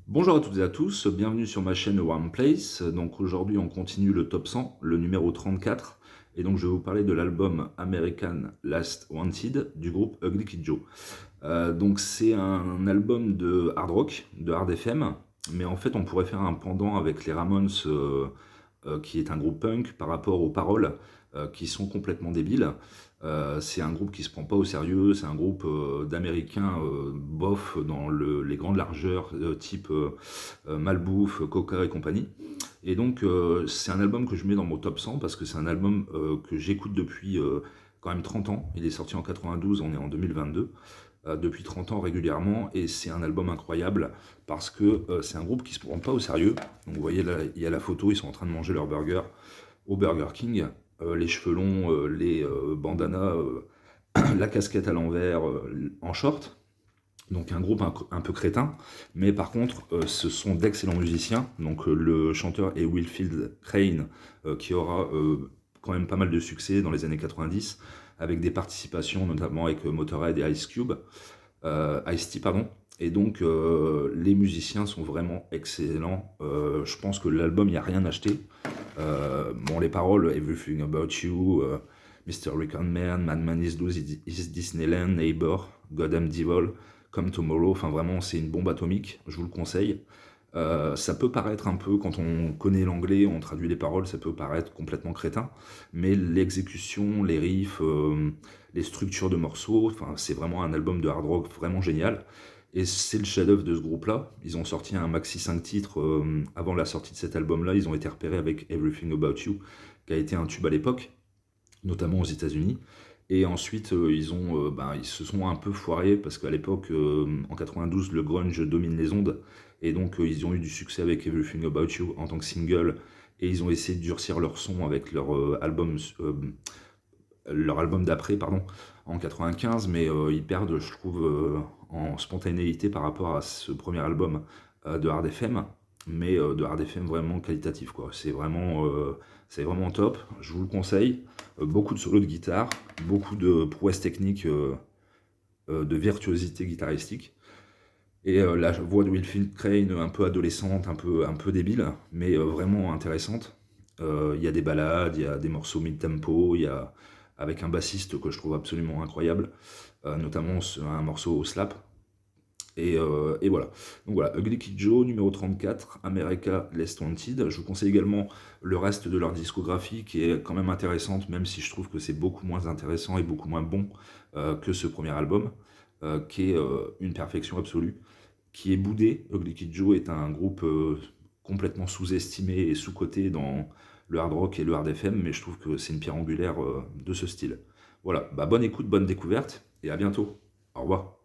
Bonjour à toutes et à tous, bienvenue sur ma chaîne One Place. Donc aujourd'hui on continue le top 100, le numéro 34. Et donc je vais vous parler de l'album American Last Wanted du groupe Ugly Kid Joe. Donc c'est un album de hard rock, de hard FM, mais en fait on pourrait faire un pendant avec les Ramones, qui est un groupe punk, par rapport aux paroles qui sont complètement débiles. C'est un groupe qui se prend pas au sérieux, c'est un groupe d'Américains bof dans les grandes largeurs, type Malbouffe, Coca et compagnie. Et donc c'est un album que je mets dans mon top 100 parce que c'est un album que j'écoute depuis quand même 30 ans. Il est sorti en 92, on est en 2022. Depuis 30 ans régulièrement, et c'est un album incroyable parce que c'est un groupe qui se prend pas au sérieux. Donc vous voyez là, il y a la photo, ils sont en train de manger leur burger au Burger King, les cheveux longs, les bandanas, la casquette à l'envers, en short. Donc un groupe un peu crétin, mais par contre ce sont d'excellents musiciens. Donc le chanteur est Wilfield Crane, qui aura quand même pas mal de succès dans les années 90, avec des participations notamment avec Motorhead et Ice-T, pardon. Et donc les musiciens sont vraiment excellents. Je pense que l'album, il n'y a rien à acheter. Bon, les paroles, Everything About You, Mr. Rican Man, Madman is Loose, is Disneyland, Neighbor, Goddamn Devil, Come Tomorrow, enfin vraiment c'est une bombe atomique, je vous le conseille. Ça peut paraître un peu, quand on connaît l'anglais, on traduit les paroles, ça peut paraître complètement crétin, mais l'exécution, les riffs, les structures de morceaux, enfin c'est vraiment un album de hard rock vraiment génial. Et c'est le chef-d'œuvre de ce groupe-là. Ils ont sorti un maxi 5 titres avant la sortie de cet album-là. Ils ont été repérés avec Everything About You, qui a été un tube à l'époque, notamment aux États-Unis. Et ensuite, ils se sont un peu foirés parce qu'à l'époque, en 92, le grunge domine les ondes. Et donc, ils ont eu du succès avec Everything About You en tant que single. Et ils ont essayé de durcir leur son avec leur album d'après, pardon, en 95. Mais ils perdent, je trouve, en spontanéité par rapport à ce premier album de Hard FM. Mais de Hard FM vraiment qualitatif, quoi. C'est vraiment top. Je vous le conseille. Beaucoup de solos de guitare, beaucoup de prouesses techniques, de virtuosité guitaristique. Et la voix de Wilfield Crane, un peu adolescente, un peu débile, mais vraiment intéressante. Il y a des ballades, il y a des morceaux mid-tempo, il y a avec un bassiste que je trouve absolument incroyable, notamment un morceau au slap. Et voilà. Donc voilà, Ugly Kid Joe, numéro 34, America Last Wanted. Je vous conseille également le reste de leur discographie qui est quand même intéressante, même si je trouve que c'est beaucoup moins intéressant et beaucoup moins bon que ce premier album, qui est une perfection absolue, qui est boudé. Ugly Kid Joe est un groupe complètement sous-estimé et sous-coté dans le hard rock et le hard FM, mais je trouve que c'est une pierre angulaire de ce style. Voilà, bah, bonne écoute, bonne découverte, et à bientôt. Au revoir.